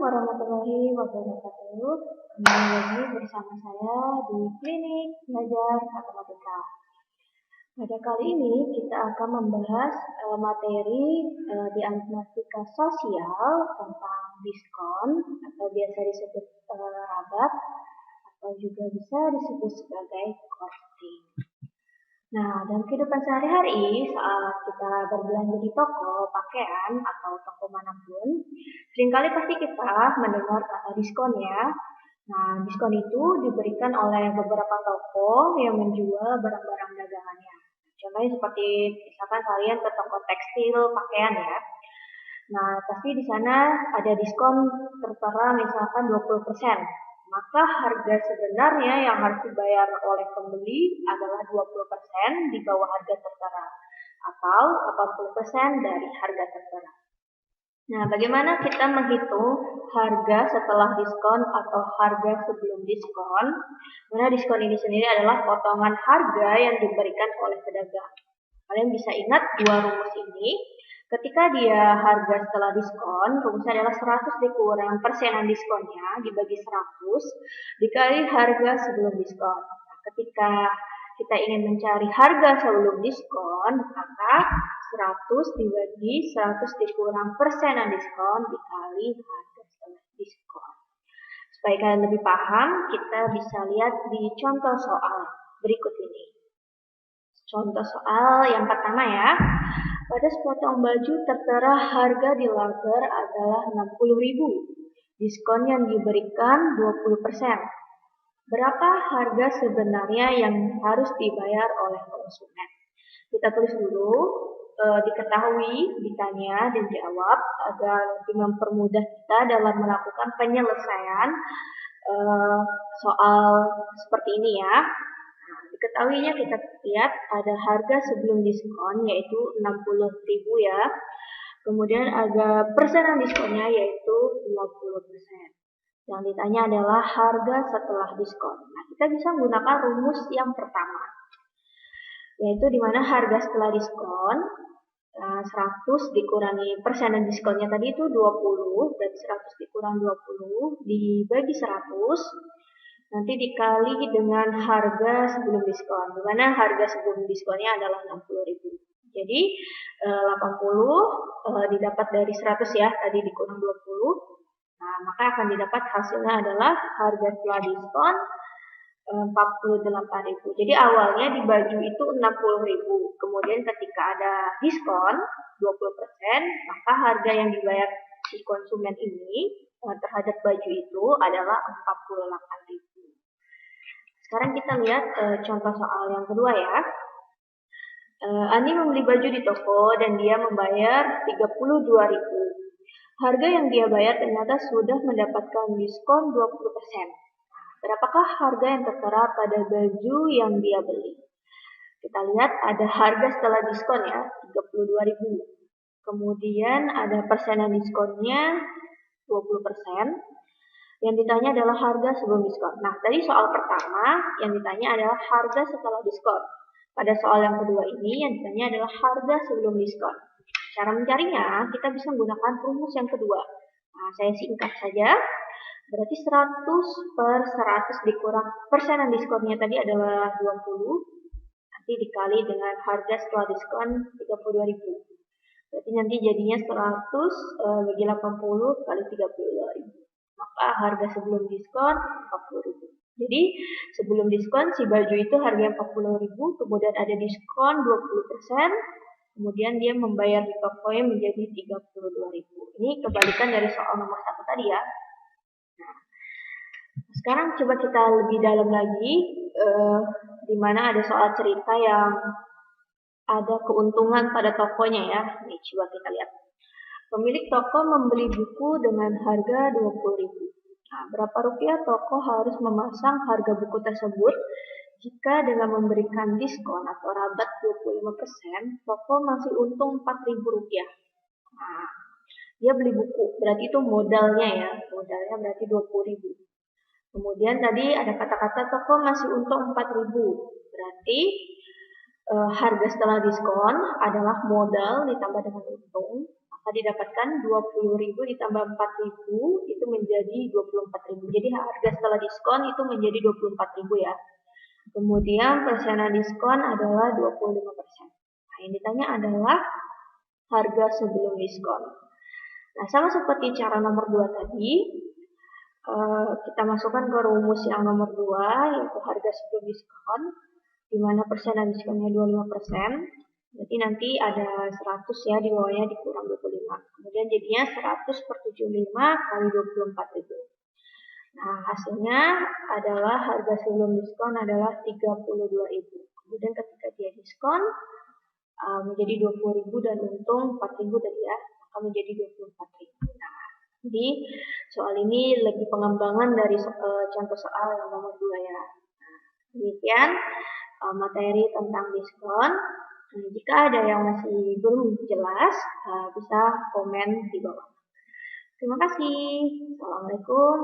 warahmatullahi wabarakatuh. Kembali lagi bersama saya di Klinik Belajar Matematika. Pada kali ini kita akan membahas materi di matematika sosial tentang diskon atau biasa disebut rabat atau juga bisa disebut sebagai costing. Nah, dalam kehidupan sehari-hari saat kita berbelanja di toko, pakaian, atau toko manapun, seringkali pasti kita mendengar kata diskon ya. Nah, diskon itu diberikan oleh beberapa toko yang menjual barang-barang dagangannya. Contohnya seperti misalkan kalian ke toko tekstil pakaian ya. Nah, pasti di sana ada diskon tertera misalkan 20%. Maka harga sebenarnya yang harus dibayar oleh pembeli adalah 20% di bawah harga tertera atau 80% dari harga tertera. Nah, bagaimana kita menghitung harga setelah diskon atau harga sebelum diskon? Karena diskon ini sendiri adalah potongan harga yang diberikan oleh pedagang. Kalian bisa ingat dua rumus ini. Ketika dia harga setelah diskon, rumusnya adalah 100 dikurang persenan diskonnya dibagi 100 dikali harga sebelum diskon. Nah, ketika kita ingin mencari harga sebelum diskon, maka 100 dibagi 100 dikurang persenan diskon dikali harga setelah diskon. Supaya kalian lebih paham, kita bisa lihat di contoh soal berikut ini. Contoh soal yang pertama ya. Pada sepotong baju tertera harga di lager adalah 60.000. Diskon yang diberikan 20%. Berapa harga sebenarnya yang harus dibayar oleh konsumen? Kita tulis dulu, diketahui, ditanya, dan jawab agar lebih mempermudah kita dalam melakukan penyelesaian soal seperti ini ya. Diketahuinya kita lihat ada harga sebelum diskon yaitu 60.000 ya. Kemudian ada persenan diskonnya yaitu 20%. Yang ditanya adalah harga setelah diskon. Nah, kita bisa menggunakan rumus yang pertama. Yaitu di mana harga setelah diskon 100 dikurangi persenan diskonnya tadi itu 20, berarti 100 dikurang 20 dibagi 100. Nanti dikali dengan harga sebelum diskon, di mana harga sebelum diskonnya adalah 60.000. Jadi 80 didapat dari 100 ya, tadi dikurang 20. Nah, maka akan didapat hasilnya adalah harga setelah diskon 48.000. Jadi awalnya di baju itu 60.000. Kemudian ketika ada diskon 20%, maka harga yang dibayar si konsumen ini terhadap baju itu adalah 48.000. Sekarang kita lihat contoh soal yang kedua ya. Ani membeli baju di toko dan dia membayar 32.000. Harga yang dia bayar ternyata sudah mendapatkan diskon 20%. Berapakah harga yang tertera pada baju yang dia beli? Kita lihat ada harga setelah diskon ya, 32.000. Kemudian ada persenan diskonnya 20%. Yang ditanya adalah harga sebelum diskon. Nah, tadi soal pertama yang ditanya adalah harga setelah diskon. Pada soal yang kedua ini yang ditanya adalah harga sebelum diskon. Cara mencarinya kita bisa menggunakan rumus yang kedua. Nah, saya singkat saja. Berarti 100 per 100 dikurang persenan diskonnya tadi adalah 20. Nanti dikali dengan harga setelah diskon 32.000. Berarti nanti jadinya 100 bagi 80 kali 32.000. Maka harga sebelum diskon 40.000. Jadi sebelum diskon si baju itu harganya 40.000, kemudian ada diskon 20%, kemudian dia membayar di tokonya menjadi 32.000. Ini kebalikan dari soal nomor 1 tadi ya. Nah, sekarang coba kita lebih dalam lagi, di mana ada soal cerita yang ada keuntungan pada tokonya ya. Nih coba kita lihat. Pemilik toko membeli buku dengan harga 20.000. Nah, berapa rupiah toko harus memasang harga buku tersebut jika dengan memberikan diskon atau rabat 25%, toko masih untung 4.000 rupiah. Nah, dia beli buku, berarti itu modalnya ya. Modalnya berarti 20.000. Kemudian tadi ada kata-kata toko masih untung 4.000. Berarti harga setelah diskon adalah modal ditambah dengan untung. maka didapatkan 20.000 ditambah 4.000 itu menjadi 24.000. Jadi harga setelah diskon itu menjadi 24.000 ya. Kemudian persenan diskon adalah 25%. Nah, yang ditanya adalah harga sebelum diskon. Nah, sama seperti cara nomor 2 tadi, kita masukkan ke rumus yang nomor 2, yaitu harga sebelum diskon, di mana persenan diskonnya 25%, berarti nanti ada 100 ya, di bawahnya dikurang 25. Kemudian jadinya 100 per 75 kali 24.000. Nah, hasilnya adalah harga sebelum diskon adalah 32.000. Kemudian ketika dia diskon, menjadi 20.000 dan untung 4.000 tadi ya, maka menjadi 24.000. Nah, jadi soal ini lebih pengembangan dari contoh soal yang nomor 2 ya. Nah, demikian materi tentang diskon. Nah, jika ada yang masih belum jelas, bisa komen di bawah. Terima kasih. Assalamualaikum.